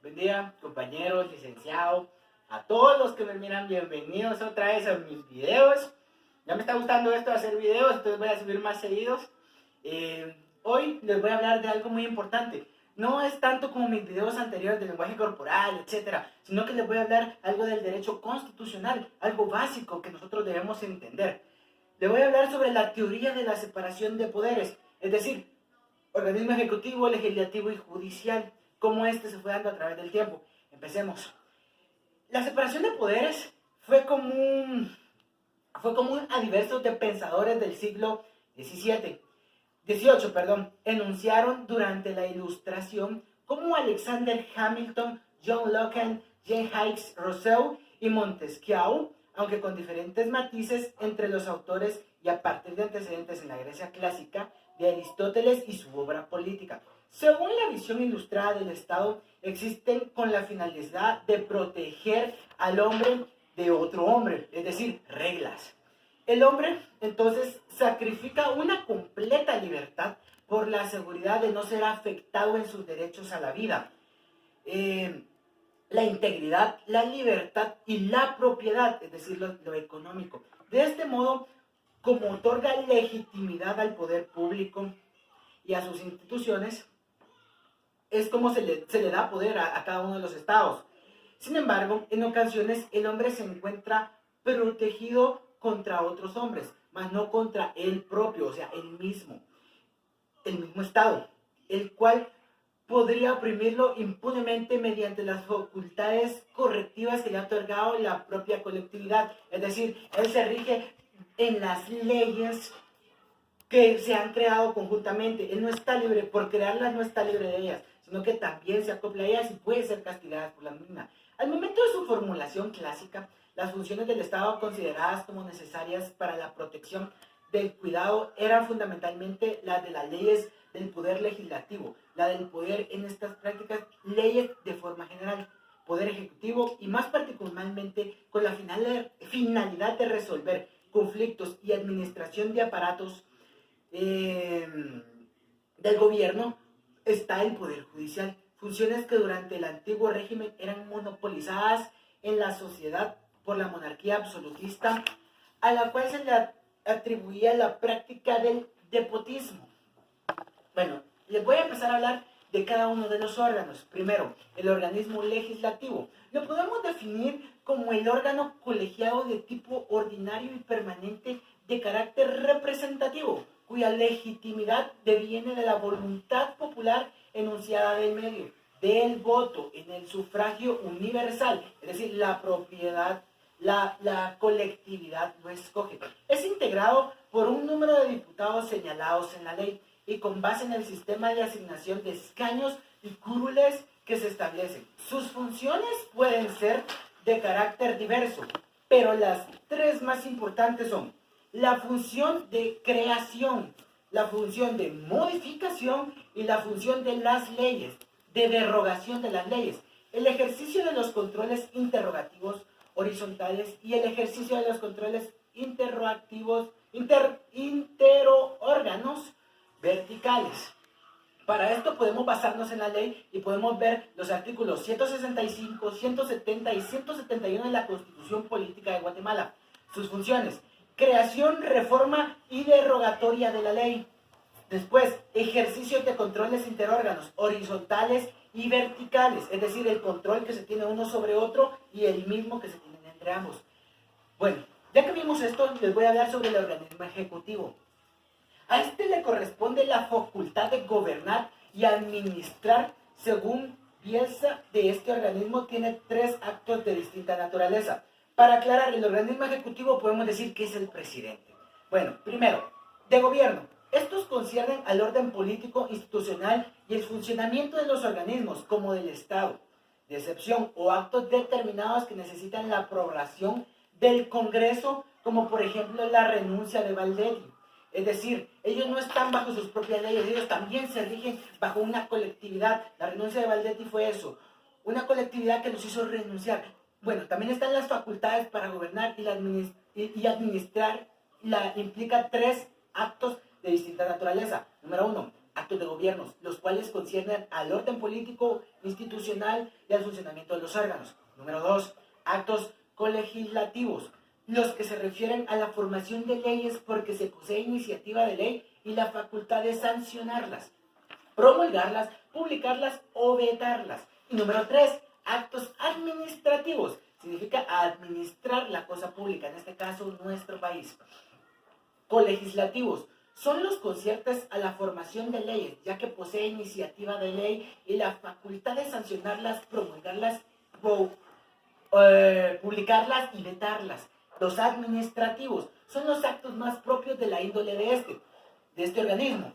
Buen día, compañeros, licenciado, a todos los que me miran, bienvenidos otra vez a mis videos. Ya me está gustando esto de hacer videos, entonces voy a subir más seguidos. Hoy les voy a hablar de algo muy importante. No es tanto como mis videos anteriores de lenguaje corporal, etcétera, sino que les voy a hablar algo del derecho constitucional, algo básico que nosotros debemos entender. Les voy a hablar sobre la teoría de la separación de poderes, es decir, organismo ejecutivo, legislativo y judicial, cómo este se fue dando a través del tiempo. Empecemos. La separación de poderes fue común a diversos de pensadores del siglo XVIII, enunciaron durante la Ilustración, como Alexander Hamilton, John Locke, Jean-Jacques Rousseau y Montesquieu, aunque con diferentes matices entre los autores y a partir de antecedentes en la Grecia clásica de Aristóteles y su obra política. Según la visión ilustrada del Estado, existen con la finalidad de proteger al hombre de otro hombre, es decir, reglas. El hombre, entonces, sacrifica una completa libertad por la seguridad de no ser afectado en sus derechos a la vida, la integridad, la libertad y la propiedad, es decir, lo económico. De este modo, como otorga legitimidad al poder público y a sus instituciones, es como se le da poder a cada uno de los estados. Sin embargo, en ocasiones el hombre se encuentra protegido contra otros hombres, mas no contra él propio, o sea, el mismo estado, el cual podría oprimirlo impunemente mediante las facultades correctivas que le ha otorgado la propia colectividad. Es decir, él se rige en las leyes que se han creado conjuntamente. Él no está libre, por crearlas no está libre de ellas, sino que también se acopla a ellas y puede ser castigada por la misma. Al momento de su formulación clásica, las funciones del Estado consideradas como necesarias para la protección del cuidado eran fundamentalmente las de las leyes del poder legislativo, la del poder en estas prácticas leyes de forma general, poder ejecutivo y más particularmente con la finalidad de resolver conflictos y administración de aparatos del gobierno, está el poder judicial, funciones que durante el antiguo régimen eran monopolizadas en la sociedad por la monarquía absolutista, a la cual se le atribuía la práctica del despotismo. Bueno, les voy a empezar a hablar de cada uno de los órganos. Primero, el organismo legislativo. Lo podemos definir como el órgano colegiado de tipo ordinario y permanente de carácter representativo, cuya legitimidad deviene de la voluntad popular enunciada del medio, del voto en el sufragio universal, es decir, la propiedad, la colectividad lo escoge. Es integrado por un número de diputados señalados en la ley y con base en el sistema de asignación de escaños y curules que se establecen. Sus funciones pueden ser de carácter diverso, pero las tres más importantes son la función de creación, la función de modificación y la función de las leyes, de derogación de las leyes, el ejercicio de los controles interrogativos horizontales y el ejercicio de los controles interórganos verticales. Para esto podemos basarnos en la ley y podemos ver los artículos 165, 170 y 171 de la Constitución Política de Guatemala. Sus funciones: creación, reforma y derogatoria de la ley. Después, ejercicio de controles interórganos horizontales y verticales, es decir, el control que se tiene uno sobre otro y el mismo que se tienen entre ambos. Bueno, ya que vimos esto, les voy a hablar sobre el organismo ejecutivo. A este le corresponde la facultad de gobernar y administrar. Según pieza de este organismo, tiene tres actos de distinta naturaleza. Para aclarar, el organismo ejecutivo podemos decir que es el presidente. Bueno, primero, de gobierno. Estos conciernen al orden político, institucional y el funcionamiento de los organismos, como del Estado, de excepción o actos determinados que necesitan la aprobación del Congreso, como por ejemplo la renuncia de Valdetti. Es decir, ellos no están bajo sus propias leyes, ellos también se rigen bajo una colectividad. La renuncia de Valdetti fue eso, una colectividad que los hizo renunciar. Bueno, también están las facultades para gobernar y administrar. Implica tres actos de distinta naturaleza. Número 1, actos de gobiernos, los cuales conciernen al orden político, institucional y al funcionamiento de los órganos. Número 2, actos colegislativos, los que se refieren a la formación de leyes porque se posee iniciativa de ley y la facultad de sancionarlas, promulgarlas, publicarlas o vetarlas. Y número 3, actos administrativos, significa administrar la cosa pública, en este caso nuestro país. Colegislativos, son los conciertos a la formación de leyes, ya que posee iniciativa de ley y la facultad de sancionarlas, promulgarlas, publicarlas y vetarlas. Los administrativos son los actos más propios de la índole de este organismo,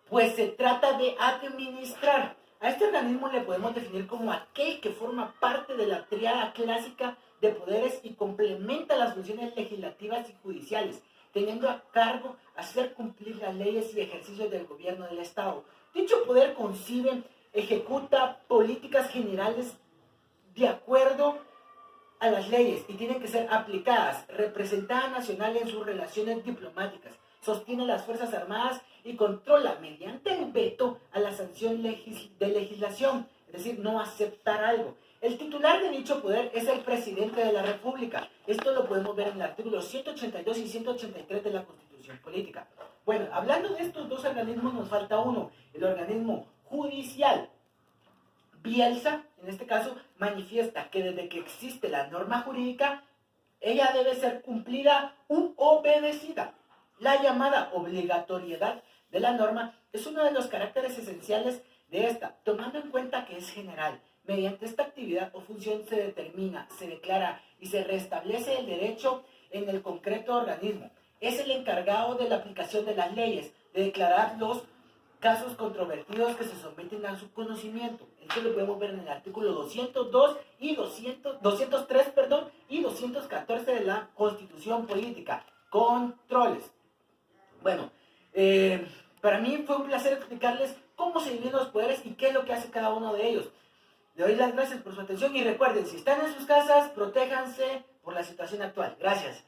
pues se trata de administrar. A este organismo le podemos definir como aquel que forma parte de la tríada clásica de poderes y complementa las funciones legislativas y judiciales, teniendo a cargo hacer cumplir las leyes y ejercicios del gobierno del Estado. Dicho poder concibe, ejecuta políticas generales de acuerdo a las leyes y tienen que ser aplicadas, representada nacional en sus relaciones diplomáticas, sostiene las Fuerzas Armadas y controla mediante el veto a la sanción de legislación, es decir, no aceptar algo. El titular de dicho poder es el presidente de la República. Esto lo podemos ver en el artículo 182 y 183 de la Constitución Política. Bueno, hablando de estos dos organismos nos falta uno, el organismo judicial. Bielsa, en este caso, manifiesta que desde que existe la norma jurídica, ella debe ser cumplida u obedecida. La llamada obligatoriedad de la norma es uno de los caracteres esenciales de esta, tomando en cuenta que es general. Mediante esta actividad o función se determina, se declara y se restablece el derecho en el concreto organismo. Es el encargado de la aplicación de las leyes, de declarar los casos controvertidos que se someten a su conocimiento. Esto lo podemos ver en el artículo 202 y 203 y 214 de la Constitución Política. Controles. Bueno, para mí fue un placer explicarles cómo se dividen los poderes y qué es lo que hace cada uno de ellos. Le doy las gracias por su atención y recuerden, si están en sus casas, protéjanse por la situación actual. Gracias.